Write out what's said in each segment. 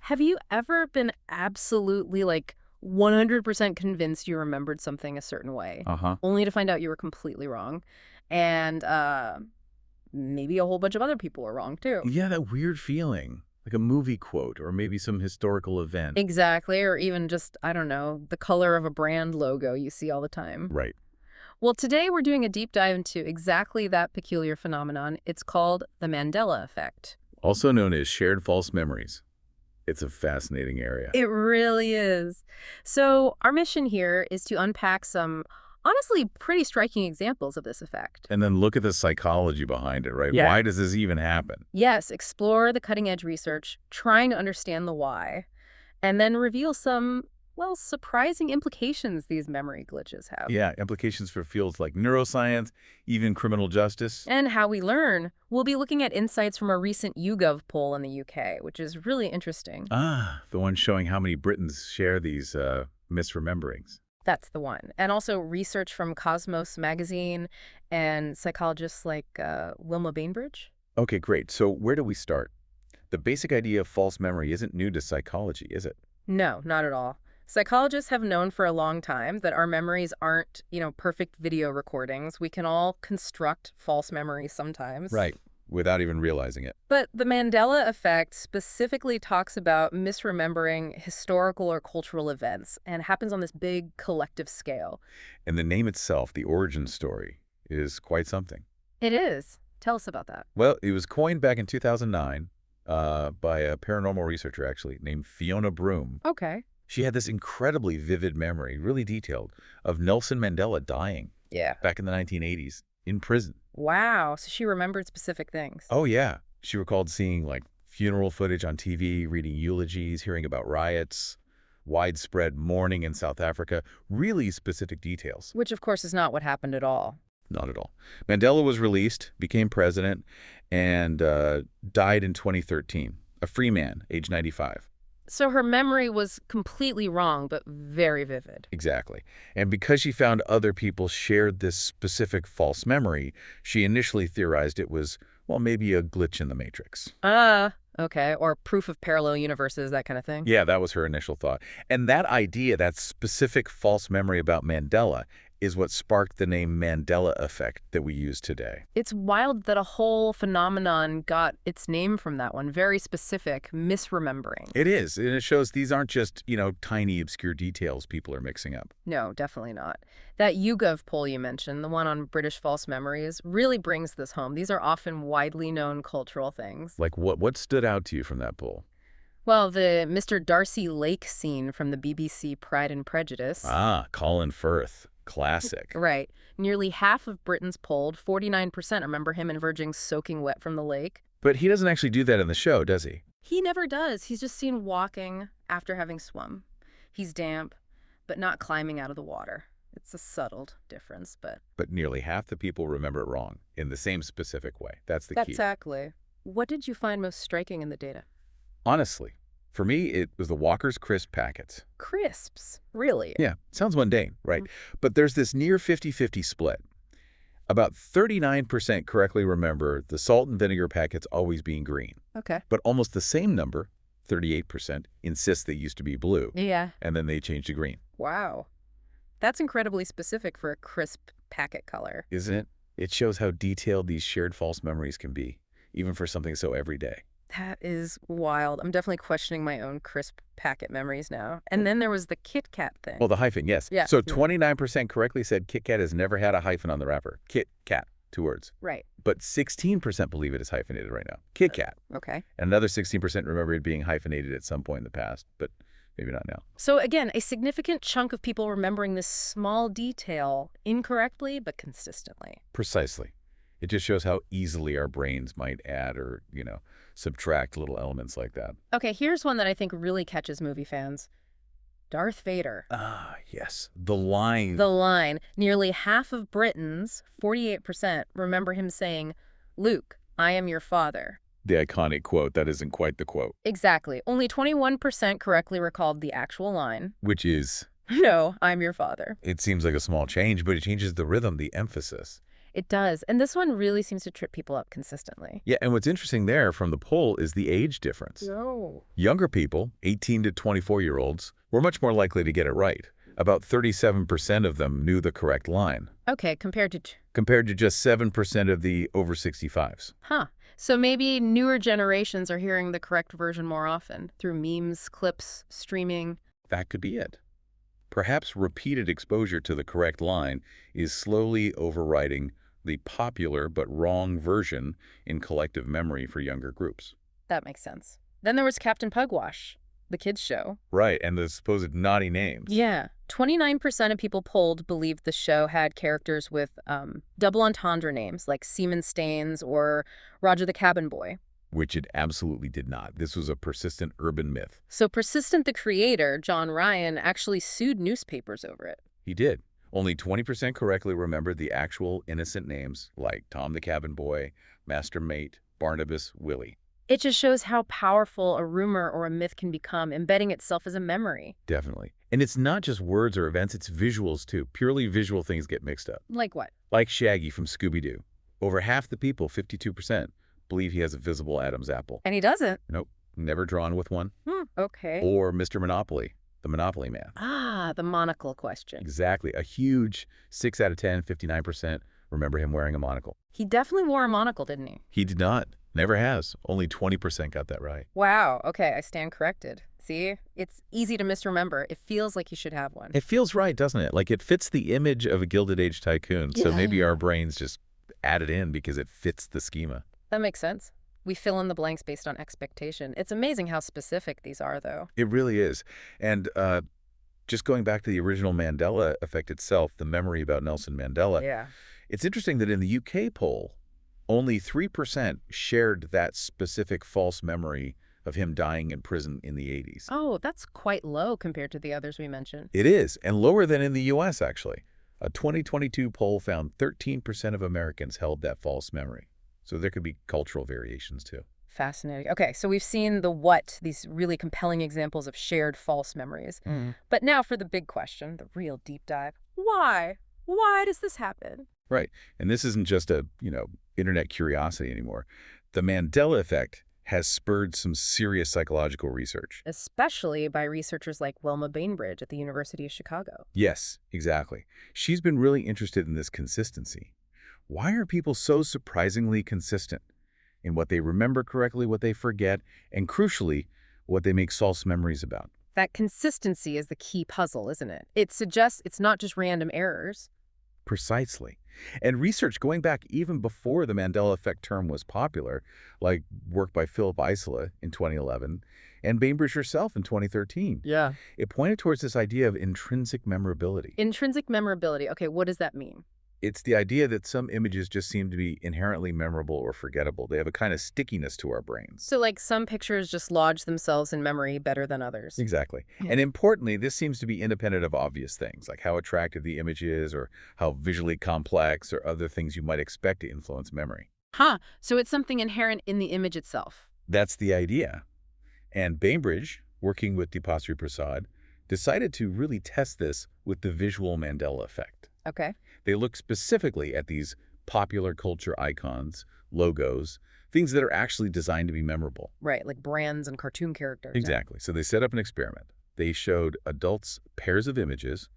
Have you ever been absolutely, 100% convinced you remembered something a certain way, Uh-huh. only to find out you were completely wrong? And maybe a whole bunch of other people were wrong, too. Yeah, that weird feeling, like a movie quote or maybe some historical event. Exactly, or even just, I don't know, the color of a brand logo you see all the time. Right. Well, today we're doing a deep dive into exactly that peculiar phenomenon. It's called the Mandela effect. Also known as shared false memories. It's a fascinating area. It really is. So, our mission here is to unpack some honestly pretty striking examples of this effect. And then look at the psychology behind it, right? Yeah. Why does this even happen? Yes, explore the cutting edge research, trying to understand the why, and then reveal some, well, surprising implications these memory glitches have. Yeah, implications for fields like neuroscience, even criminal justice. And how we learn. We'll be looking at insights from a recent YouGov poll in the UK, which is really interesting. Ah, the one showing how many Britons share these misrememberings. That's the one. And also research from Cosmos magazine and psychologists like Wilma Bainbridge. Okay, great. So where do we start? The basic idea of false memory isn't new to psychology, is it? No, not at all. Psychologists have known for a long time that our memories aren't, perfect video recordings. We can all construct false memories sometimes. Right, without even realizing it. But the Mandela effect specifically talks about misremembering historical or cultural events and happens on this big collective scale. And the name itself, the origin story, is quite something. It is. Tell us about that. Well, it was coined back in 2009 by a paranormal researcher, actually, named Fiona Broome. Okay. She had this incredibly vivid memory, really detailed, of Nelson Mandela dying Yeah. back in the 1980s in prison. Wow. So she remembered specific things. Oh, yeah. She recalled seeing, like, funeral footage on TV, reading eulogies, hearing about riots, widespread mourning in South Africa, really specific details. Which, of course, is not what happened at all. Not at all. Mandela was released, became president, and died in 2013, a free man, age 95. So her memory was completely wrong, but very vivid. Exactly. And because she found other people shared this specific false memory, she initially theorized it was, well, maybe a glitch in the matrix. Okay. Or proof of parallel universes, that kind of thing. Yeah, that was her initial thought. And that idea, that specific false memory about Mandela, is what sparked the name Mandela effect that we use today. It's wild that a whole phenomenon got its name from that one. Very specific, misremembering. It is, and it shows these aren't just, tiny obscure details people are mixing up. No, definitely not. That YouGov poll you mentioned, the one on British false memories, really brings this home. These are often widely known cultural things. Like what stood out to you from that poll? Well, the Mr. Darcy Lake scene from the BBC Pride and Prejudice. Ah, Colin Firth. Classic. Right. Nearly half of Britons polled, 49% remember him emerging soaking wet from the lake. But he doesn't actually do that in the show, does he? He never does. He's just seen walking after having swum. He's damp, but not climbing out of the water. It's a subtle difference, but... But nearly half the people remember it wrong, in the same specific way. That's the key. Exactly. What did you find most striking in the data? Honestly, for me, it was the Walker's Crisp packets. Crisps. Really? Yeah, sounds mundane, right? But there's this near 50-50 split. About 39% correctly remember the salt and vinegar packets always being green. Okay. But almost the same number, 38%, insist they used to be blue. Yeah. And then they changed to green. Wow. That's incredibly specific for a crisp packet color. Isn't it? It shows how detailed these shared false memories can be, even for something so everyday. That is wild. I'm definitely questioning my own crisp packet memories now. And then there was the Kit Kat thing. Well, the hyphen, yes. Yeah. So 29% correctly said Kit Kat has never had a hyphen on the wrapper. Kit Kat, 2 words. Right. But 16% believe it is hyphenated right now. Kit Kat. Okay. And another 16% remember it being hyphenated at some point in the past, but maybe not now. So again, a significant chunk of people remembering this small detail incorrectly but consistently. Precisely. It just shows how easily our brains might add or, subtract little elements like that. Okay, here's one that I think really catches movie fans. Darth Vader. Ah, yes. The line. The line. Nearly half of Britons, 48%, remember him saying, "Luke, I am your father." The iconic quote that isn't quite the quote. Exactly. Only 21% correctly recalled the actual line. Which is? No, I'm your father. It seems like a small change, but it changes the rhythm, the emphasis. It does. And this one really seems to trip people up consistently. Yeah, and what's interesting there from the poll is the age difference. No. Younger people, 18 to 24-year-olds, were much more likely to get it right. About 37% of them knew the correct line, Okay, compared to... compared to just 7% of the over 65s. Huh. So maybe newer generations are hearing the correct version more often through memes, clips, streaming. That could be it. Perhaps repeated exposure to the correct line is slowly overriding the popular but wrong version in collective memory for younger groups. That makes sense. Then there was Captain Pugwash, the kids' show. Right, and the supposed naughty names. Yeah. 29% of people polled believed the show had characters with double entendre names like Seaman Staines or Roger the Cabin Boy. Which it absolutely did not. This was a persistent urban myth. So Persistent, the creator, John Ryan, actually sued newspapers over it. He did. Only 20% correctly remembered the actual innocent names, like Tom the Cabin Boy, Master Mate, Barnabas, Willie. It just shows how powerful a rumor or a myth can become, embedding itself as a memory. Definitely. And it's not just words or events, it's visuals too. Purely visual things get mixed up. Like what? Like Shaggy from Scooby-Doo. Over half the people, 52%, believe he has a visible Adam's apple. And he doesn't. Nope, never drawn with one. Okay. Or Mr. Monopoly, the Monopoly Man. Ah, the monocle question. Exactly. A huge 6 out of 10, 59%, remember him wearing a monocle. He definitely wore a monocle, didn't he? He did not. Never has. Only 20% got that right. Wow. Okay, I stand corrected. See? It's easy to misremember. It feels like you should have one. It feels right, doesn't it? Like it fits the image of a Gilded Age tycoon. So Yeah. maybe our brains just add it in because it fits the schema. That makes sense. We fill in the blanks based on expectation. It's amazing how specific these are, though. It really is. And just going back to the original Mandela effect itself, the memory about Nelson Mandela, Yeah. it's interesting that in the UK poll, only 3% shared that specific false memory of him dying in prison in the 80s. Oh, that's quite low compared to the others we mentioned. It is, and lower than in the U.S., actually. A 2022 poll found 13% of Americans held that false memory. So there could be cultural variations, too. Fascinating. Okay, so we've seen the what, these really compelling examples of shared false memories. But now for the big question, the real deep dive. Why? Why does this happen? Right. And this isn't just a, internet curiosity anymore. The Mandela effect has spurred some serious psychological research. Especially by researchers like Wilma Bainbridge at the University of Chicago. Yes, exactly. She's been really interested in this consistency. Why are people so surprisingly consistent in what they remember correctly, what they forget, and crucially, what they make false memories about? That consistency is the key puzzle, isn't it? It suggests it's not just random errors. Precisely. And research going back even before the Mandela effect term was popular, like work by Philip Isola in 2011 and Bainbridge herself in 2013, Yeah. it pointed towards this idea of intrinsic memorability. Intrinsic memorability. Okay, what does that mean? It's the idea that some images just seem to be inherently memorable or forgettable. They have a kind of stickiness to our brains. So, like, some pictures just lodge themselves in memory better than others. Exactly. Yeah. And importantly, this seems to be independent of obvious things, like how attractive the image is or how visually complex or other things you might expect to influence memory. Huh. So it's something inherent in the image itself. That's the idea. And Bainbridge, working with Deepasri Prasad, decided to really test this with the visual Mandela effect. Okay. They looked specifically at these popular culture icons, logos, things that are actually designed to be memorable. Right, like brands and cartoon characters. Exactly. So they set up an experiment. They showed adults pairs of images,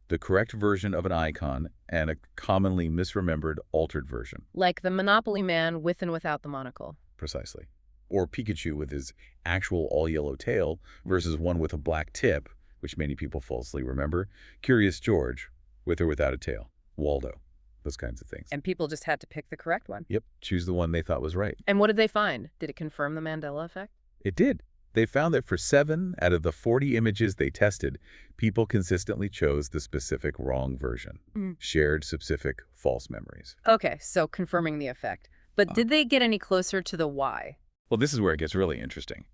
the correct version of an icon, and a commonly misremembered altered version. Like the Monopoly Man with and without the monocle. Precisely. Or Pikachu with his actual all-yellow tail versus one with a black tip, which many people falsely remember. Curious George, with or without a tail. Waldo. Those kinds of things. And people just had to pick the correct one. Yep, choose the one they thought was right. And what did they find? Did it confirm the Mandela effect? It did. They found that for 7 out of the 40 images they tested, people consistently chose the specific wrong version. Shared specific false memories. Okay, so confirming the effect. But did they get any closer to the why? Well, this is where it gets really interesting.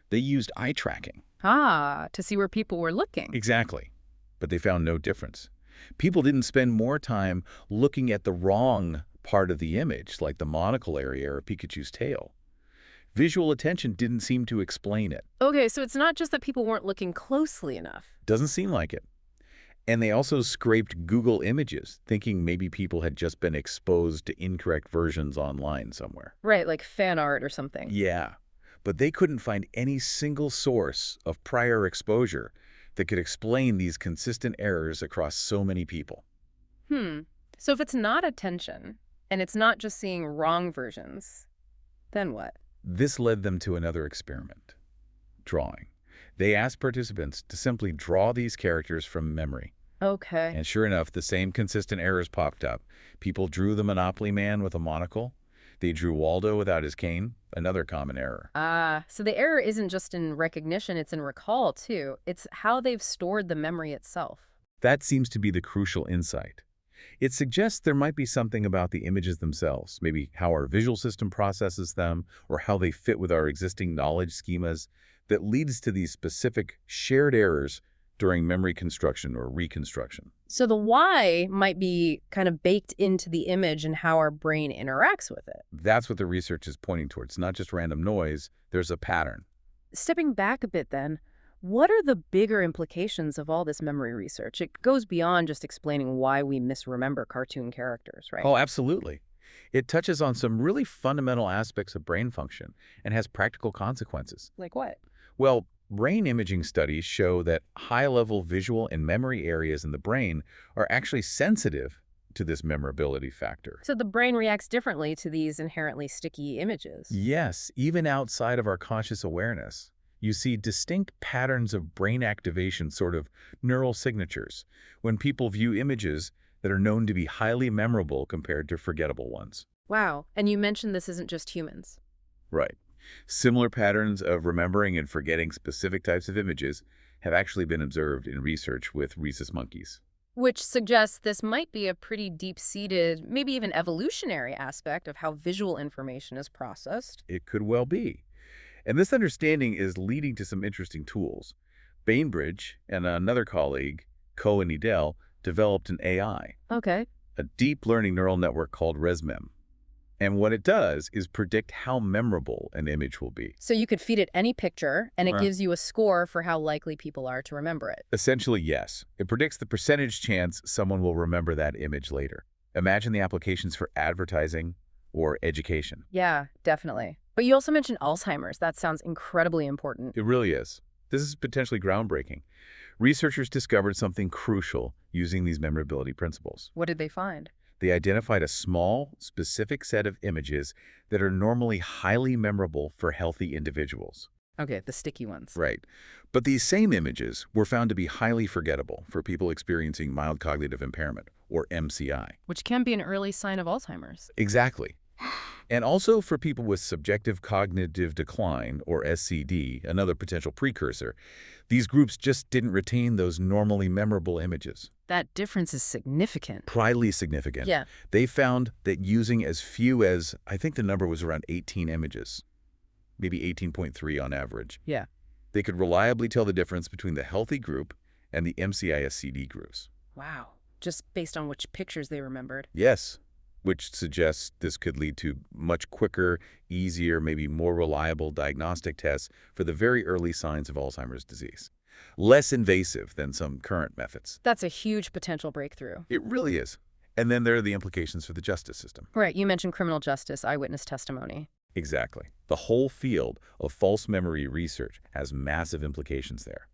They used eye tracking. Ah, to see where people were looking. Exactly. But they found no difference. People didn't spend more time looking at the wrong part of the image, like the monocle area or Pikachu's tail. Visual attention didn't seem to explain it. Okay, so it's not just that people weren't looking closely enough. Doesn't seem like it. And they also scraped Google Images, thinking maybe people had just been exposed to incorrect versions online somewhere. Right, like fan art or something. Yeah, but they couldn't find any single source of prior exposure that could explain these consistent errors across so many people. Hmm. So if it's not attention, and it's not just seeing wrong versions, then what? This led them to another experiment, drawing. They asked participants to simply draw these characters from memory. Okay. And sure enough, the same consistent errors popped up. People drew the Monopoly man with a monocle. They drew Waldo without his cane, another common error. Ah, so the error isn't just in recognition, it's in recall, too. It's how they've stored the memory itself. That seems to be the crucial insight. It suggests there might be something about the images themselves, maybe how our visual system processes them or how they fit with our existing knowledge schemas, that leads to these specific shared errors during memory construction or reconstruction. So the why might be kind of baked into the image and how our brain interacts with it. That's what the research is pointing towards, not just random noise, there's a pattern. Stepping back a bit then, what are the bigger implications of all this memory research? It goes beyond just explaining why we misremember cartoon characters, right? Oh, absolutely. It touches on some really fundamental aspects of brain function and has practical consequences. Like what? Well, brain imaging studies show that high-level visual and memory areas in the brain are actually sensitive to this memorability factor. So the brain reacts differently to these inherently sticky images. Yes, even outside of our conscious awareness, you see distinct patterns of brain activation, sort of neural signatures, when people view images that are known to be highly memorable compared to forgettable ones. Wow. And you mentioned this isn't just humans. Right. Similar patterns of remembering and forgetting specific types of images have actually been observed in research with rhesus monkeys. Which suggests this might be a pretty deep-seated, maybe even evolutionary aspect of how visual information is processed. It could well be. And this understanding is leading to some interesting tools. Bainbridge and another colleague, Coe and Edel, developed an AI, Okay. a deep learning neural network called ResMem. And what it does is predict how memorable an image will be. So you could feed it any picture, and it Uh, gives you a score for how likely people are to remember it. Essentially, yes. It predicts the percentage chance someone will remember that image later. Imagine the applications for advertising or education. Yeah, definitely. But you also mentioned Alzheimer's. That sounds incredibly important. It really is. This is potentially groundbreaking. Researchers discovered something crucial using these memorability principles. What did they find? They identified a small, specific set of images that are normally highly memorable for healthy individuals. Okay, the sticky ones. Right. But these same images were found to be highly forgettable for people experiencing mild cognitive impairment, or MCI. Which can be an early sign of Alzheimer's. Exactly. And also for people with subjective cognitive decline, or SCD, another potential precursor, these groups just didn't retain those normally memorable images. That difference is significant. Highly significant. Yeah. They found that using as few as, I think the number was around 18 images, maybe 18.3 on average, Yeah. they could reliably tell the difference between the healthy group and the MCI-SCD groups. Wow. Just based on which pictures they remembered. Yes, which suggests this could lead to much quicker, easier, maybe more reliable diagnostic tests for the very early signs of Alzheimer's disease. Less invasive than some current methods. That's a huge potential breakthrough. It really is. And then there are the implications for the justice system. Right, you mentioned criminal justice, eyewitness testimony. Exactly. The whole field of false memory research has massive implications there.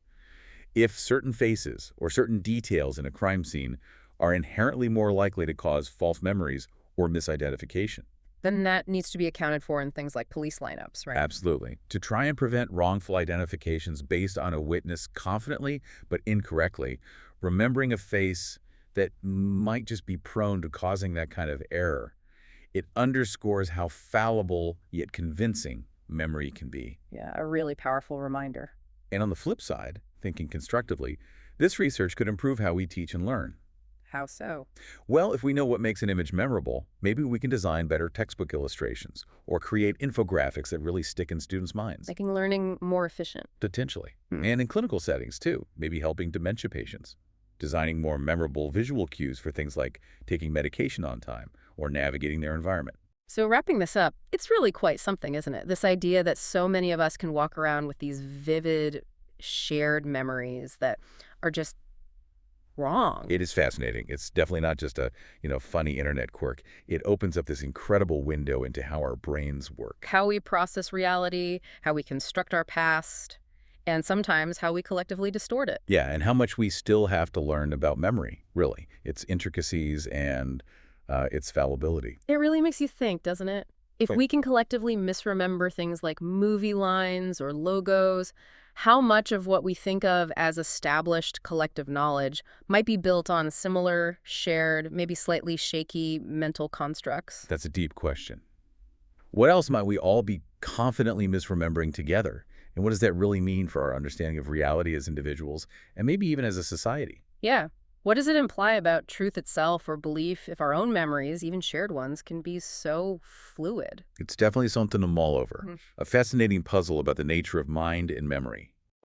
If certain faces or certain details in a crime scene are inherently more likely to cause false memories or misidentification. Then that needs to be accounted for in things like police lineups, right? Absolutely. To try and prevent wrongful identifications based on a witness confidently but incorrectly, remembering a face that might just be prone to causing that kind of error, it underscores how fallible yet convincing memory can be. Yeah, a really powerful reminder. And on the flip side, thinking constructively, this research could improve how we teach and learn. How so? Well, if we know what makes an image memorable, maybe we can design better textbook illustrations or create infographics that really stick in students' minds. Making learning more efficient. Potentially. And in clinical settings, too, maybe helping dementia patients. Designing more memorable visual cues for things like taking medication on time or navigating their environment. So wrapping this up, it's really quite something, isn't it? This idea that so many of us can walk around with these vivid, shared memories that are just wrong. It is fascinating. It's definitely not just a, funny internet quirk. It opens up this incredible window into how our brains work. How we process reality, how we construct our past, and sometimes how we collectively distort it. Yeah, and how much we still have to learn about memory, really, its intricacies and its fallibility. It really makes you think, doesn't it? If Right. we can collectively misremember things like movie lines or logos, how much of what we think of as established collective knowledge might be built on similar, shared, maybe slightly shaky mental constructs? That's a deep question. What else might we all be confidently misremembering together? And what does that really mean for our understanding of reality as individuals and maybe even as a society? Yeah. What does it imply about truth itself or belief if our own memories, even shared ones, can be so fluid? It's definitely something to mull over. Mhm. A fascinating puzzle about the nature of mind and memory.